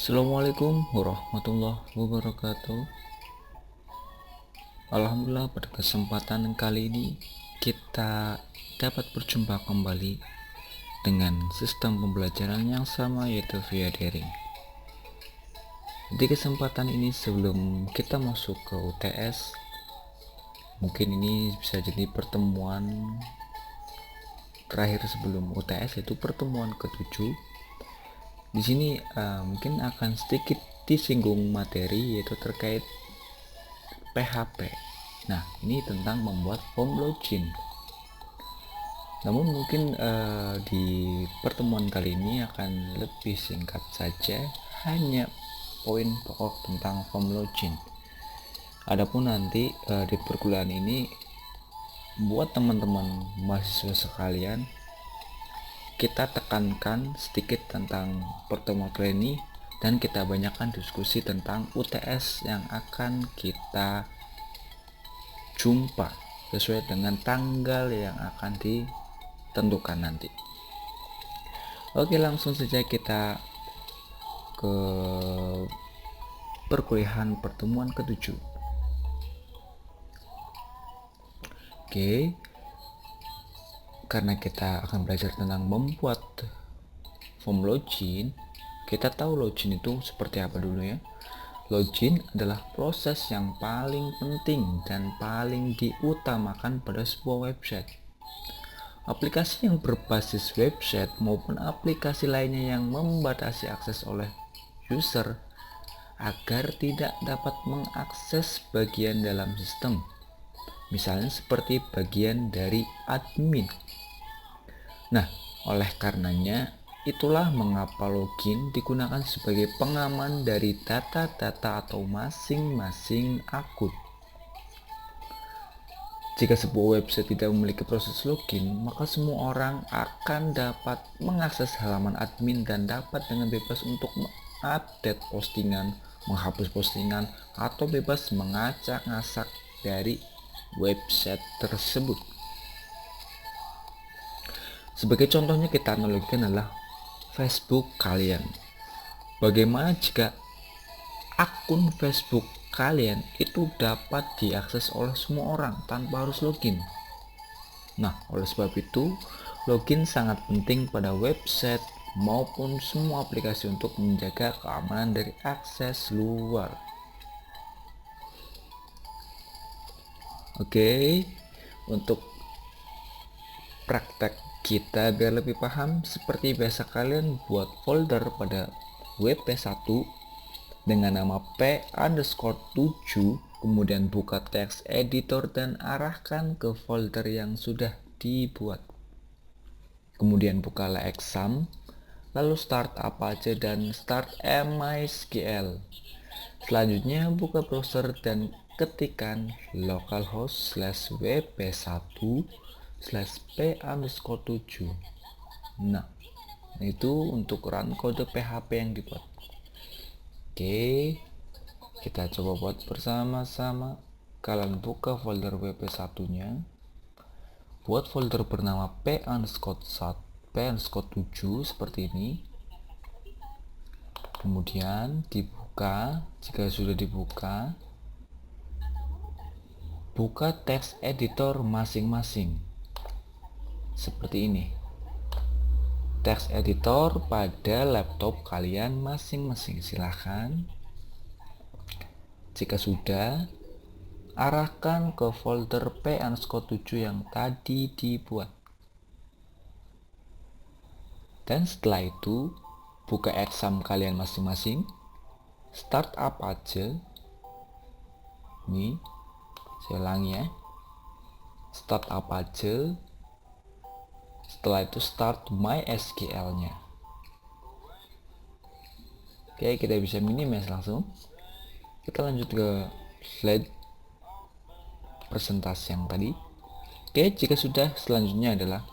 Assalamualaikum warahmatullahi wabarakatuh. Alhamdulillah, pada kesempatan kali ini kita dapat berjumpa kembali dengan sistem pembelajaran yang sama, yaitu via daring. Di kesempatan ini, sebelum kita masuk ke UTS, mungkin ini bisa jadi pertemuan terakhir sebelum UTS, yaitu pertemuan ke-7. Di sini mungkin akan sedikit disinggung materi, yaitu terkait PHP. Nah, ini tentang membuat form login. Namun mungkin di pertemuan kali ini akan lebih singkat saja, hanya poin pokok tentang form login. Adapun nanti di perkuliahan ini, buat teman-teman mahasiswa sekalian, kita tekankan sedikit tentang pertemuan kali ini, dan kita banyakkan diskusi tentang UTS yang akan kita jumpa sesuai dengan tanggal yang akan ditentukan nanti. Oke, langsung saja kita ke perkuliahan pertemuan ke-7. Oke, karena kita akan belajar tentang membuat form login, kita tahu login itu seperti apa dulu ya. Login adalah proses yang paling penting dan paling diutamakan pada sebuah website. Aplikasi yang berbasis website maupun aplikasi lainnya yang membatasi akses oleh user agar tidak dapat mengakses bagian dalam sistem, misalnya seperti bagian dari admin. Nah, oleh karenanya itulah mengapa login digunakan sebagai pengaman dari data-data atau masing-masing akun. Jika sebuah website tidak memiliki proses login, maka semua orang akan dapat mengakses halaman admin dan dapat dengan bebas untuk mengupdate postingan, menghapus postingan, atau bebas mengacak-ngacak dari website tersebut. Sebagai contohnya, kita analogikan adalah Facebook kalian. Bagaimana jika akun Facebook kalian itu dapat diakses oleh semua orang tanpa harus login? Nah, oleh sebab itu, login sangat penting pada website maupun semua aplikasi untuk menjaga keamanan dari akses luar. Oke, untuk praktek kita biar lebih paham, seperti biasa kalian buat folder pada WP1 dengan nama P_7, kemudian buka text editor dan arahkan ke folder yang sudah dibuat. Kemudian bukalah exam, lalu start Apache dan start MySQL. Selanjutnya buka browser dan ketikkan localhost/wp1/p_7. Nah, itu untuk run kode PHP yang dibuat. Oke, kita coba buat bersama-sama. Kalian buka folder wp1-nya, buat folder bernama p_7 seperti ini. Kemudian dibuka. Jika sudah dibuka, buka text editor masing-masing seperti ini. Text editor pada laptop kalian masing-masing, silahkan. Jika sudah, arahkan ke folder p_7 yang tadi dibuat. Dan setelah itu, buka exam kalian masing-masing, start Apache. Ini saya ulangi ya, start Apache. Setelah itu start MySQL-nya. Oke, kita bisa minimize langsung. Kita lanjut ke slide presentasi yang tadi. Oke, jika sudah, selanjutnya adalah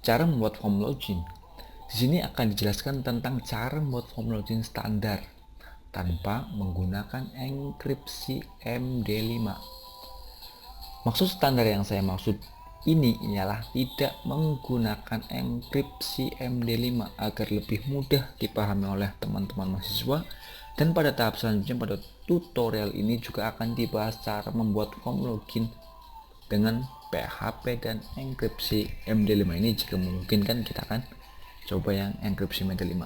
cara membuat form login. Di sini akan dijelaskan tentang cara membuat form login standar tanpa menggunakan enkripsi MD5. Maksud standar yang saya maksud ini ialah tidak menggunakan enkripsi MD5 agar lebih mudah dipahami oleh teman-teman mahasiswa. Dan pada tahap selanjutnya pada tutorial ini juga akan dibahas cara membuat form login dengan PHP dan enkripsi MD5 ini. Jika memungkinkan kita akan coba yang enkripsi MD5.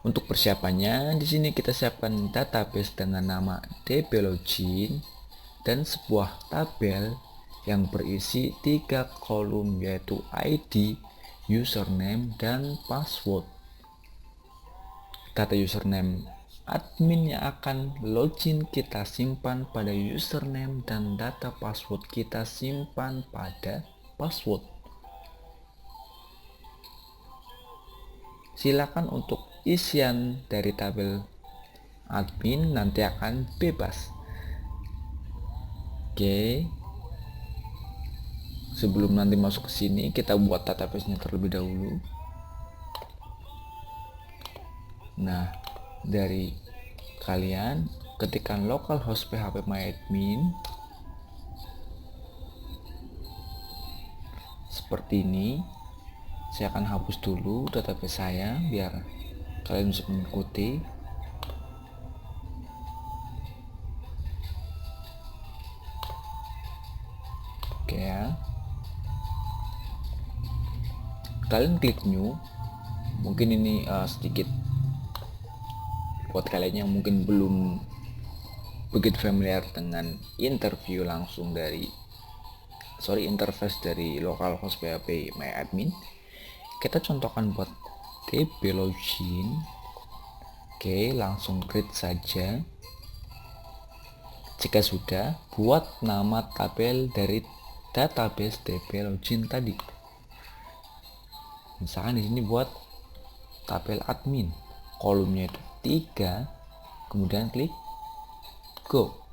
Untuk persiapannya, di sini kita siapkan database dengan nama dblogin dan sebuah tabel yang berisi 3 kolom yaitu ID, username, dan password. Data username admin yang akan login kita simpan pada username dan data password kita simpan pada password. Silakan untuk isian dari tabel admin nanti akan bebas. Oke. Sebelum nanti masuk ke sini, kita buat database-nya terlebih dahulu. Nah, dari kalian ketikkan localhost php myadmin seperti ini. Saya akan hapus dulu database saya biar kalian bisa mengikuti. Oke ya. Kalian klik new. Mungkin ini sedikit buat kalian yang mungkin belum begitu familiar dengan interface dari localhost php myadmin. Kita contohkan buat dblogin. Oke, langsung create saja. Jika sudah, buat nama tabel dari database dblogin tadi. Misalkan di sini buat tabel admin, kolomnya itu 3, kemudian klik go.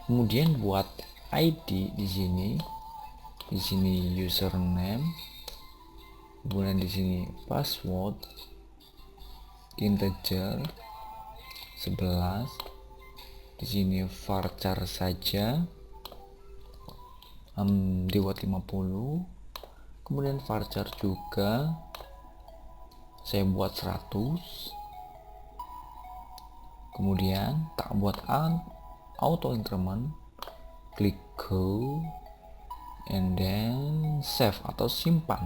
Kemudian buat ID di sini username, kemudian di sini password integer 11, di sini varchar saja dibuat 50, kemudian varchar juga saya buat 100, kemudian tak buat auto increment, klik go and then save atau simpan.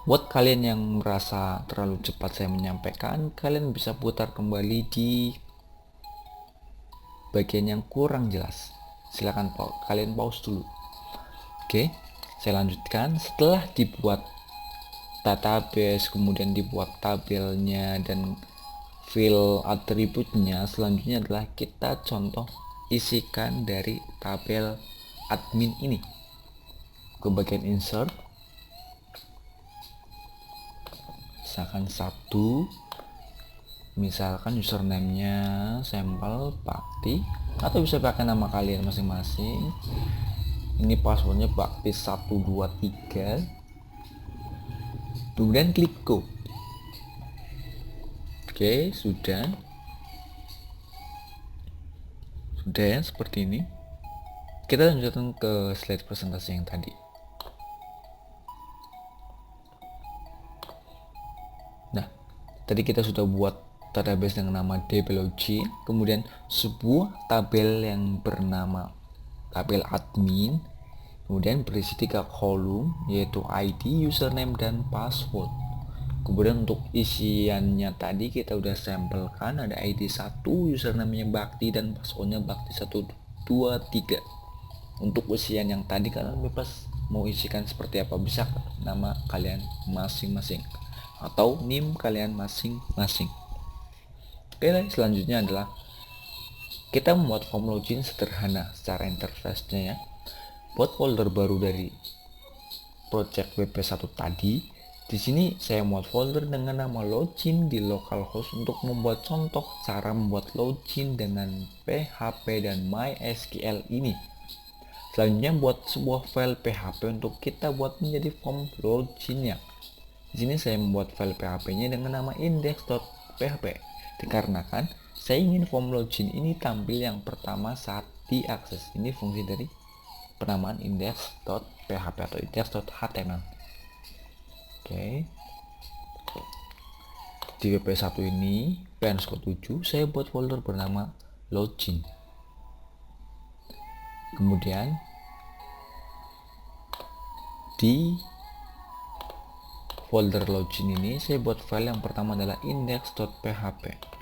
Buat kalian yang merasa terlalu cepat saya menyampaikan, kalian bisa putar kembali di bagian yang kurang jelas. Silakan kalian pause dulu. Oke, saya lanjutkan. Setelah dibuat database, kemudian dibuat tabelnya dan fill atributnya, selanjutnya adalah kita contoh isikan dari tabel admin ini. Ke bagian insert, misalkan 1, misalkan username-nya sampel bakti, atau bisa pakai nama kalian masing-masing. Ini passwordnya bakti 123, kemudian klik go. Oke, sudah ya, seperti ini. Kita lanjutkan ke slide presentasi yang tadi. Nah, tadi kita sudah buat database dengan nama dblogin, kemudian sebuah tabel yang bernama tabel admin, kemudian berisi 3 kolom yaitu ID, username, dan password. Kemudian untuk isiannya tadi kita udah sampelkan, ada ID 1, username-nya bakti, dan passwordnya bakti 123. Untuk isian yang tadi kalian bebas mau isikan seperti apa, bisa nama kalian masing-masing atau NIM kalian masing-masing. Oke, selanjutnya adalah kita membuat form login sederhana secara interface-nya ya. Buat folder baru dari project WP1 tadi, di sini saya membuat folder dengan nama login di localhost untuk membuat contoh cara membuat login dengan PHP dan MySQL ini. Selanjutnya buat sebuah file PHP untuk kita buat menjadi form login-nya. Di sini saya membuat file PHP-nya dengan nama index.php dikarenakan Saya ingin form login ini tampil yang pertama saat diakses. Ini fungsi dari penamaan index.php atau index.html. Oke. Di wp1 ini p_7 saya buat folder bernama login. Kemudian di folder login ini saya buat file yang pertama adalah index.php.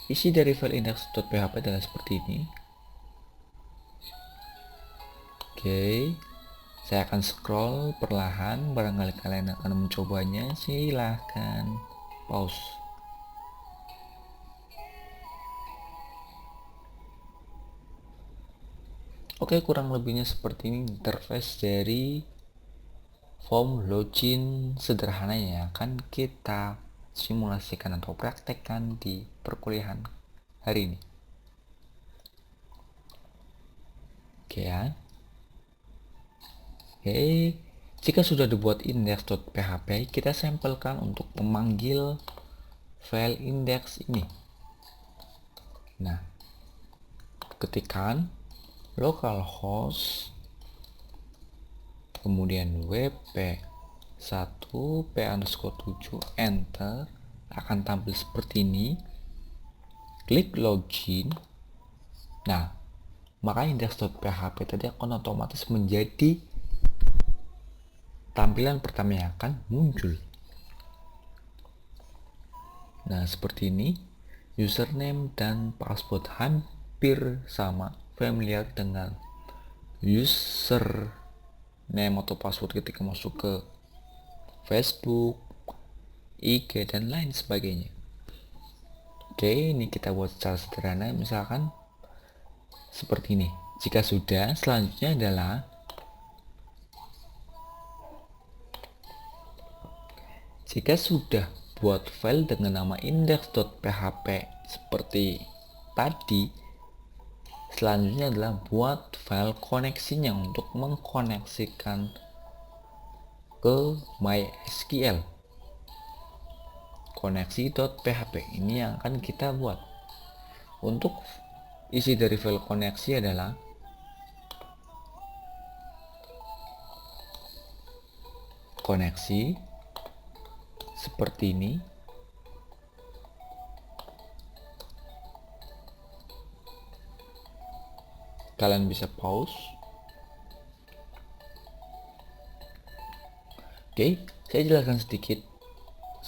Isi dari file index.php adalah seperti ini. Oke, saya akan scroll perlahan, barangkali kalian akan mencobanya. Silahkan pause. Oke, kurang lebihnya seperti ini interface dari form login sederhananya yang akan kita simulasikan atau praktekkan di perkuliahan hari ini. Oke ya. Oke, jika sudah dibuat index.php, kita sampelkan untuk memanggil file index ini. Nah, ketikkan localhost kemudian wp1 p_7 enter, akan tampil seperti ini. Klik login. Nah, maka index.php tadi akan otomatis menjadi tampilan pertama yang akan muncul. Nah, seperti ini. Username dan password hampir sama, familiar dengan username atau password ketika masuk ke Facebook, IG, dan lain sebagainya. Oke, ini kita buat secara sederhana, misalkan seperti ini. Jika sudah, selanjutnya adalah jika sudah buat file dengan nama index.php seperti tadi, selanjutnya adalah buat file koneksinya untuk mengkoneksikan ke MySQL. Koneksi.php ini yang akan kita buat. Untuk isi dari file koneksi adalah koneksi seperti ini. Kalian bisa pause. Oke, saya jelaskan sedikit.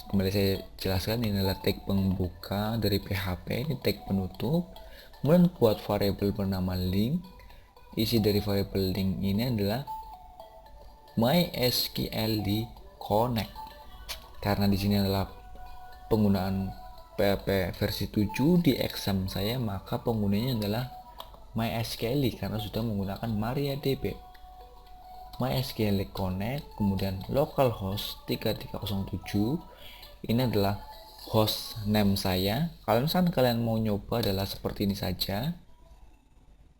Kembali saya jelaskan, ini adalah tag pembuka dari PHP, ini tag penutup. Kemudian buat variabel bernama link. Isi dari variabel link ini adalah MySQL di connect. Karena di sini adalah penggunaan PHP versi 7 di exam saya, maka penggunanya adalah MySQL karena sudah menggunakan MariaDB. MySQL connect, kemudian localhost 3307. Ini adalah host name saya. Kalau misalnya kalian mau nyoba adalah seperti ini saja.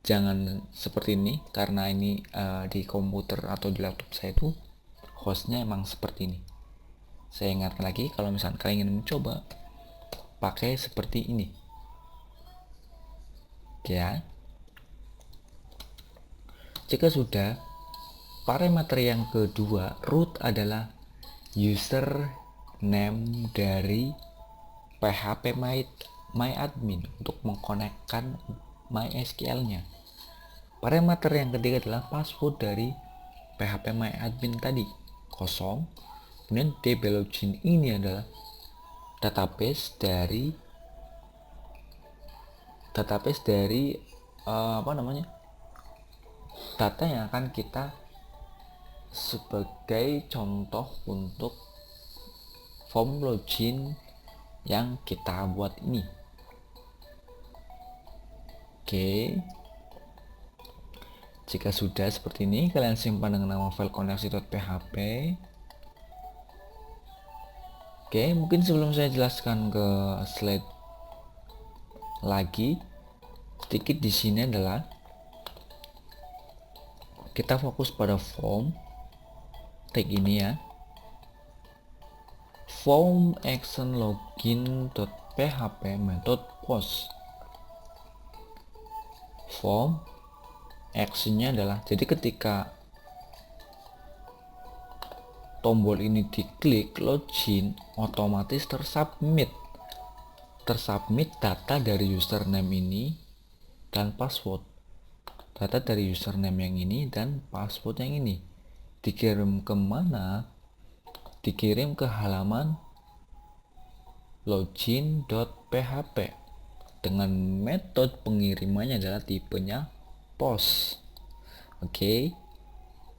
Jangan seperti ini karena ini di komputer atau di laptop saya itu hostnya emang seperti ini. Saya ingatkan lagi, kalau misalnya kalian ingin mencoba pakai seperti ini. Ya. Jika sudah, parameter yang kedua root adalah username dari PHP MyAdmin untuk mengkonekkan MySQL-nya. Parameter yang ketiga adalah password dari PHP MyAdmin tadi, kosong. Kemudian dblogin ini adalah database dari data yang akan kita sebagai contoh untuk form login yang kita buat ini. Oke, jika sudah seperti ini, kalian simpan dengan nama file koneksi.php. Oke, mungkin sebelum saya jelaskan ke slide lagi, sedikit di sini adalah kita fokus pada form tag ini ya. Form action login.php method post. form actionnya adalah, jadi ketika tombol ini diklik login, otomatis tersubmit data dari username ini dan password. Data dari username yang ini dan password yang ini dikirim kemana? Dikirim ke halaman login.php dengan metode pengirimannya adalah tipenya post. Oke,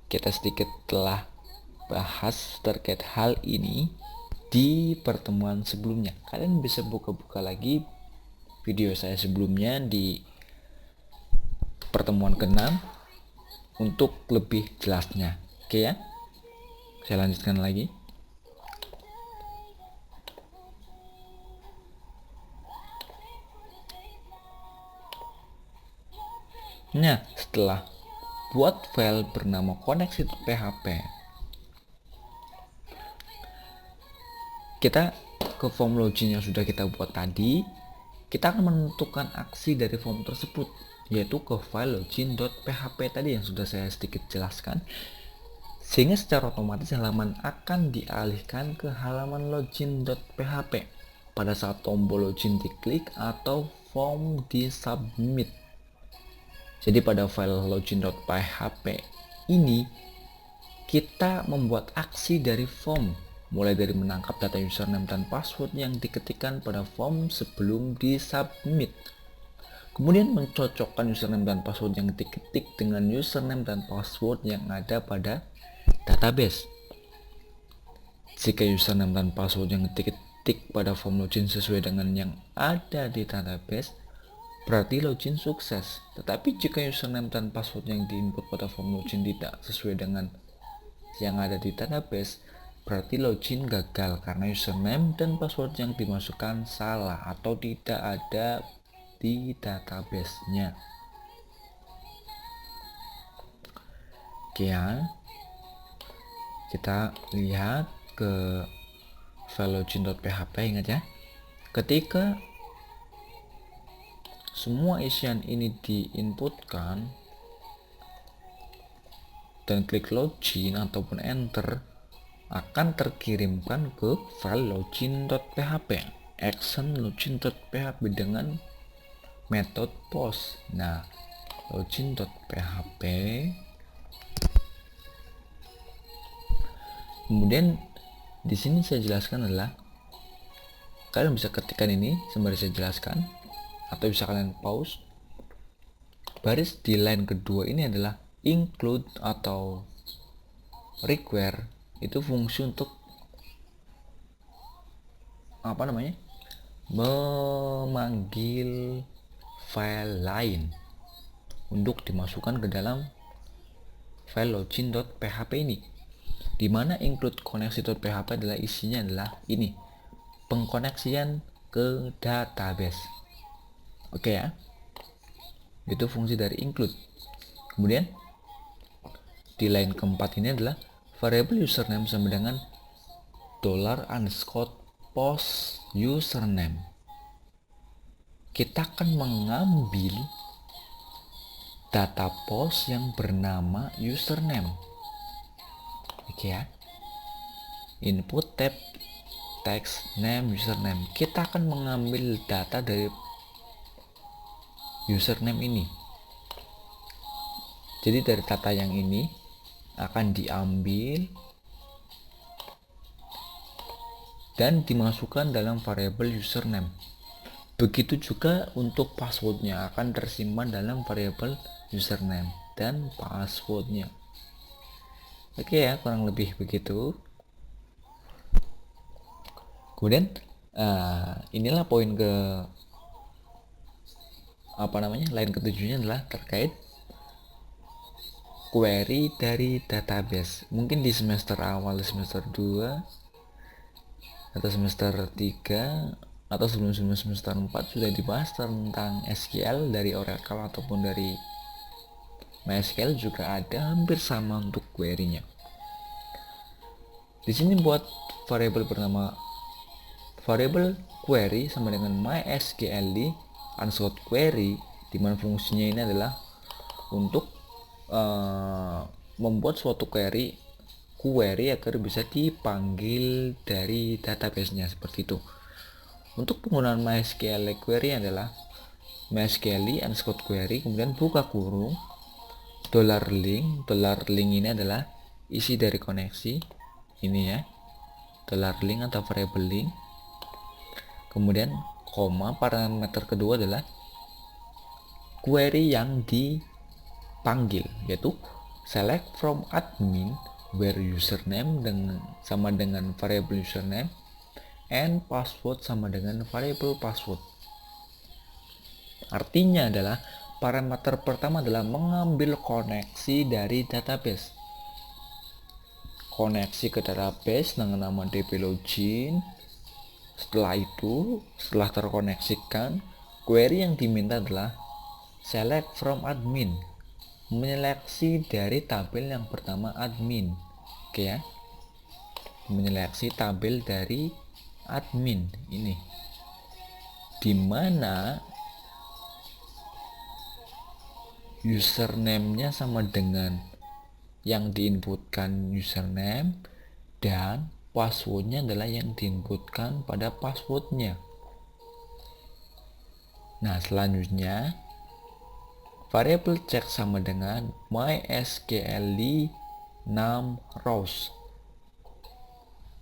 kita sedikit telah bahas terkait hal ini di pertemuan sebelumnya. Kalian bisa buka-buka lagi video saya sebelumnya di pertemuan ke-6 untuk lebih jelasnya. Oke ya, saya lanjutkan lagi. Nah, setelah buat file bernama connect.php, kita ke form login yang sudah kita buat tadi, kita akan menentukan aksi dari form tersebut, yaitu ke file login.php tadi yang sudah saya sedikit jelaskan, sehingga secara otomatis halaman akan dialihkan ke halaman login.php pada saat tombol login diklik atau form disubmit. Jadi pada file login.php ini kita membuat aksi dari form, mulai dari menangkap data username dan password yang diketikkan pada form sebelum disubmit, kemudian mencocokkan username dan password yang diketik dengan username dan password yang ada pada database. Jika username dan password yang diketik pada form login sesuai dengan yang ada di database, berarti login sukses. Tetapi jika username dan password yang diinput pada form login tidak sesuai dengan yang ada di database, berarti login gagal karena username dan password yang dimasukkan salah atau tidak ada di database-nya. Oke ya, kita lihat ke file login.php. Ingat ya, ketika semua isian ini diinputkan dan klik login ataupun enter, akan terkirimkan ke file login.php, action login.php dengan metode post. Nah, login.php, kemudian di sini saya jelaskan adalah, kalian bisa ketikkan ini sembari saya jelaskan, atau bisa kalian pause. Baris di line kedua ini adalah include atau require, itu fungsi untuk memanggil file lain untuk dimasukkan ke dalam file login.php ini, dimana include koneksi.php adalah isinya adalah ini, pengkoneksian ke database. Oke ya, itu fungsi dari include. Kemudian di line keempat ini adalah variable username sama dengan $_post username. Kita akan mengambil data post yang bernama username. Oke ya, input tab text name username, kita akan mengambil data dari username ini. Jadi dari data yang ini akan diambil dan dimasukkan dalam variabel username. Begitu juga untuk passwordnya akan tersimpan dalam variabel username dan passwordnya. Oke ya, kurang lebih begitu. Kemudian inilah poin ke line ketujuhnya adalah terkait query dari database. Mungkin di semester awal, semester 2 atau semester 3 atau sebelum semester 4 sudah dibahas tentang SQL dari Oracle ataupun dari MySQL, juga ada hampir sama untuk query-nya. Di sini buat variabel bernama variable query sama dengan mysql_query dimana fungsinya ini adalah untuk membuat suatu query agar bisa dipanggil dari database-nya, seperti itu. Untuk penggunaan MySQL query adalah MySQL underscore query, kemudian buka kurung $link ini adalah isi dari koneksi ini ya, $link atau variable link, kemudian koma, parameter kedua adalah query yang dipanggil, yaitu select from admin where username sama dengan variable username and password sama dengan variable password. Artinya adalah parameter pertama adalah mengambil koneksi dari database. Koneksi ke database dengan nama dplogin. Setelah itu, setelah terkoneksikan, query yang diminta adalah select from admin, menyeleksi dari tabel yang pertama admin. Oke ya, menyeleksi tabel dari admin ini, dimana username-nya sama dengan yang diinputkan username dan passwordnya adalah yang diinputkan pada passwordnya. Nah, selanjutnya variable check sama dengan mysql num rows,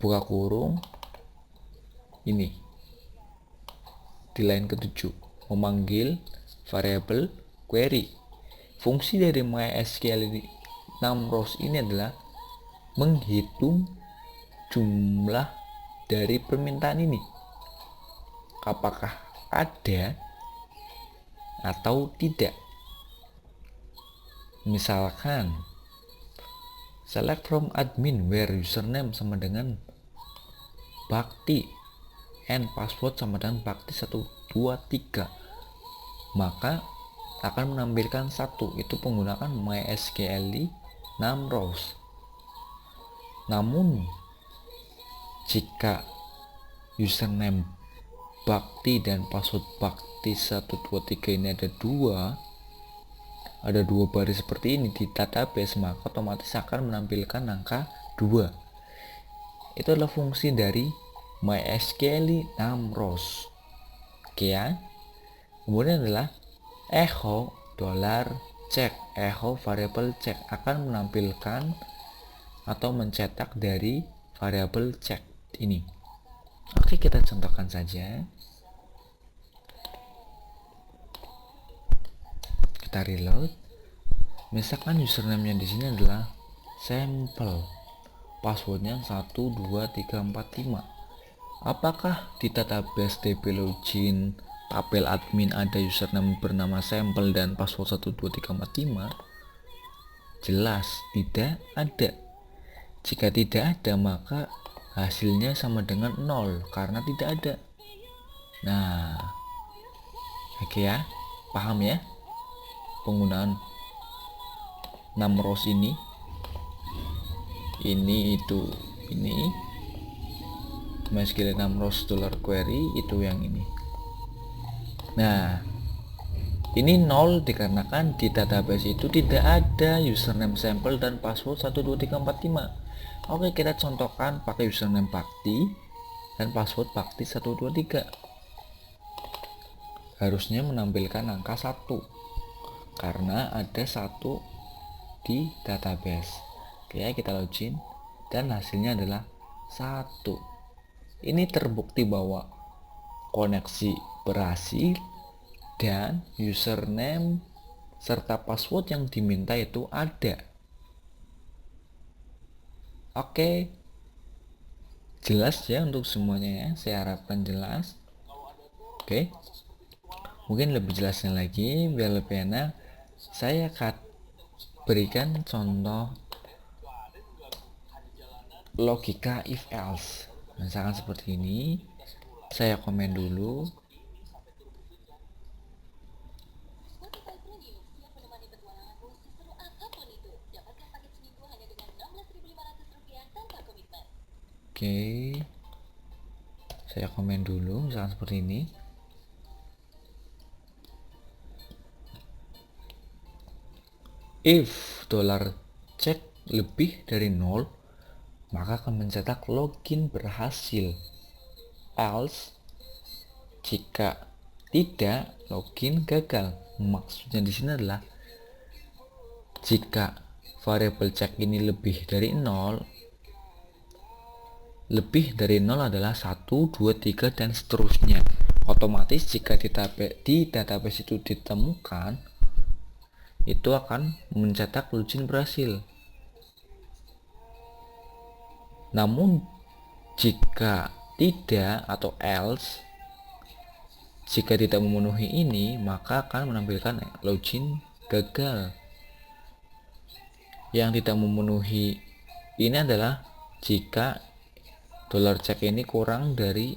buka kurung ini di line ke-7, memanggil variable query. Fungsi dari mysql num rows ini adalah menghitung jumlah dari permintaan ini, apakah ada atau tidak. Misalkan select from admin where username sama dengan Bakti and password sama dengan Bakti 123, maka akan menampilkan 1, itu menggunakan mysql num rows. Namun jika username Bakti dan password Bakti 123 ini ada dua baris seperti ini di database, maka otomatis akan menampilkan angka 2. Itu adalah fungsi dari mysql num rows. Oke ya. Kemudian adalah echo $check, echo variable check akan menampilkan atau mencetak dari variable check ini. Oke, kita contohkan saja. Kita reload. Misalkan username-nya di sini adalah sampel, passwordnya 12345. Apakah di database dplogin tabel admin ada username bernama sampel dan password 12345? Jelas tidak ada. Jika tidak ada, maka hasilnya sama dengan 0 karena tidak ada. Nah, oke ya, paham ya penggunaan num rows ini MySQL num rows $query itu yang ini. Nah, ini 0 dikarenakan di database itu tidak ada username sampel dan password 12345. Oke, kita contohkan pakai username Bakti dan password Bakti 123. Harusnya menampilkan angka 1 karena ada 1 di database. Oke, kita login dan hasilnya adalah 1. Ini terbukti bahwa koneksi berhasil dan username serta password yang diminta itu ada. Oke, jelas ya untuk semuanya ya, saya harapkan jelas. Oke, mungkin lebih jelasnya lagi biar lebih enak, saya akan berikan contoh logika if else. Misalkan seperti ini, saya komen dulu. Oke, saya komen dulu misalkan seperti ini. If $check lebih dari 0, maka akan mencetak login berhasil. Else, jika tidak, login gagal. Maksudnya di sini adalah jika variabel check ini lebih dari 0, adalah 1, 2, 3 dan seterusnya. Otomatis jika di database itu ditemukan, itu akan mencetak login berhasil. Namun jika tidak atau else, jika tidak memenuhi ini, maka akan menampilkan login gagal. Yang tidak memenuhi ini adalah jika $check ini kurang dari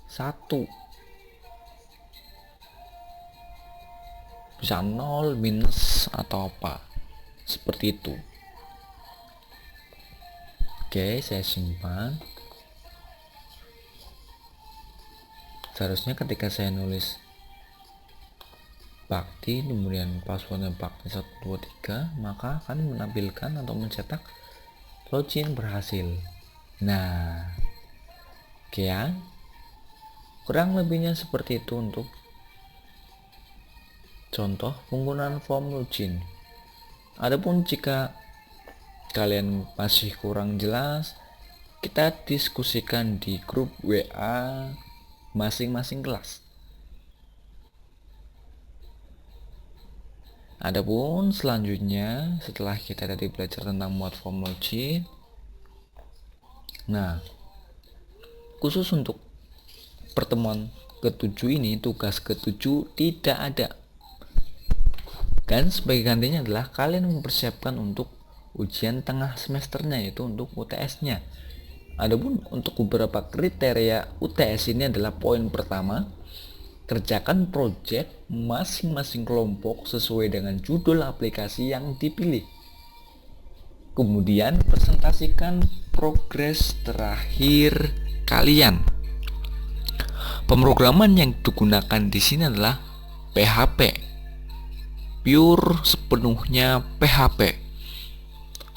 1, bisa 0, minus atau apa seperti itu. Oke, saya simpan. Seharusnya ketika saya nulis Bakti kemudian passwordnya Bakti 123, maka akan menampilkan atau mencetak login berhasil. Nah, oke ya, kurang lebihnya seperti itu untuk contoh penggunaan form login. Adapun jika kalian masih kurang jelas, kita diskusikan di grup WA masing-masing kelas. Adapun selanjutnya, setelah kita tadi belajar tentang muat form login, nah khusus untuk pertemuan ke-7 ini, tugas ke-7 tidak ada, dan sebagai gantinya adalah kalian mempersiapkan untuk ujian tengah semesternya, yaitu untuk UTS-nya. Adapun untuk beberapa kriteria UTS ini adalah poin pertama, kerjakan proyek masing-masing kelompok sesuai dengan judul aplikasi yang dipilih. Kemudian presentasikan progres terakhir kalian. Pemrograman yang digunakan di sini adalah PHP, pure sepenuhnya PHP,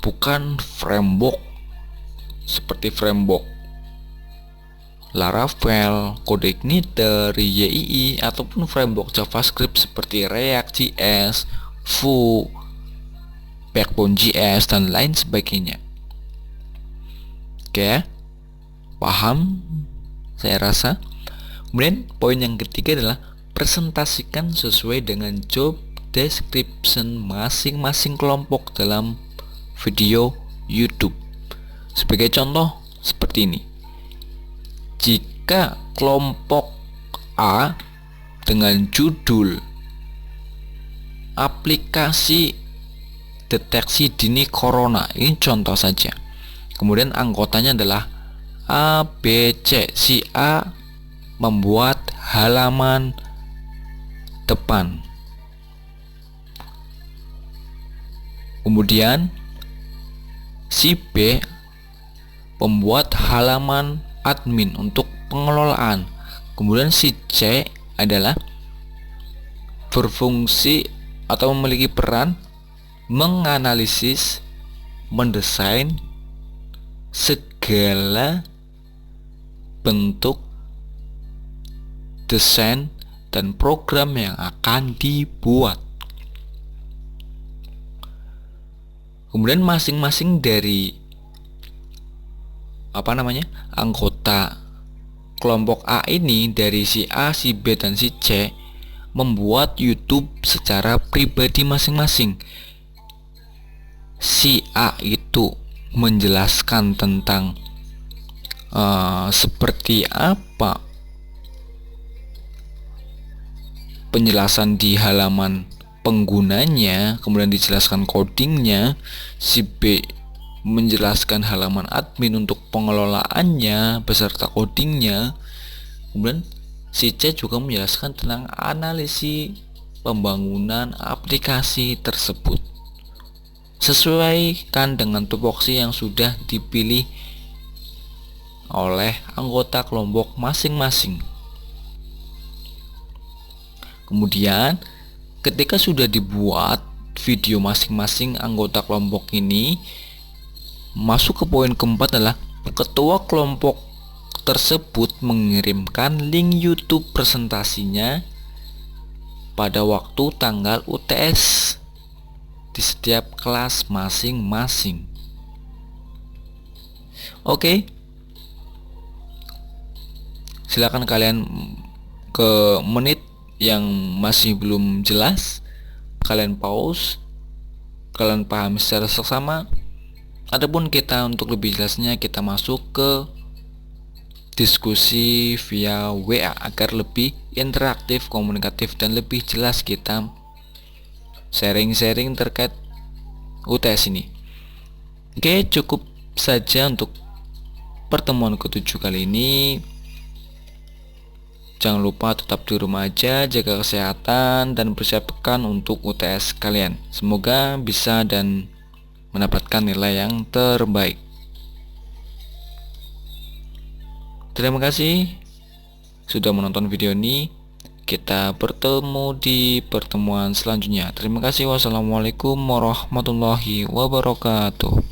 bukan framework seperti framework Laravel, CodeIgniter, YII, ataupun framework JavaScript seperti React.js, Vue, Backbone.js, dan lain sebagainya. Oke, paham? Saya rasa. Kemudian poin yang ketiga adalah presentasikan sesuai dengan job description masing-masing kelompok dalam video YouTube. Sebagai contoh seperti ini. Jika kelompok A dengan judul aplikasi deteksi dini corona, ini contoh saja. Kemudian anggotanya adalah A, B, C. Si A membuat halaman depan. Kemudian si B membuat halaman admin untuk pengelolaan. Kemudian si C adalah berfungsi atau memiliki peran menganalisis, mendesain segala bentuk desain dan program yang akan dibuat. Kemudian masing-masing dari anggota kelompok A ini, dari si A, si B, dan si C, membuat YouTube secara pribadi masing-masing. Si A itu menjelaskan tentang seperti apa penjelasan di halaman penggunanya, kemudian dijelaskan codingnya. Si B menjelaskan halaman admin untuk pengelolaannya beserta codingnya. Kemudian si C juga menjelaskan tentang analisis pembangunan aplikasi tersebut. Sesuaikan dengan tupoksi yang sudah dipilih oleh anggota kelompok masing-masing. Kemudian ketika sudah dibuat video masing-masing anggota kelompok ini. Masuk ke poin keempat adalah ketua kelompok tersebut mengirimkan link YouTube presentasinya pada waktu tanggal UTS di setiap kelas masing-masing. Oke, silakan kalian ke menit yang masih belum jelas, kalian pause, kalian pahami secara seksama. Adapun kita untuk lebih jelasnya kita masuk ke diskusi via WA agar lebih interaktif, komunikatif, dan lebih jelas kita sharing-sharing terkait UTS ini. Oke, cukup saja untuk pertemuan ke-7 kali ini. Jangan lupa tetap di rumah aja, jaga kesehatan, dan persiapkan untuk UTS kalian. Semoga bisa dan mendapatkan nilai yang terbaik. Terima kasih sudah menonton video ini. Kita bertemu di pertemuan selanjutnya. Terima kasih. Wassalamualaikum warahmatullahi wabarakatuh.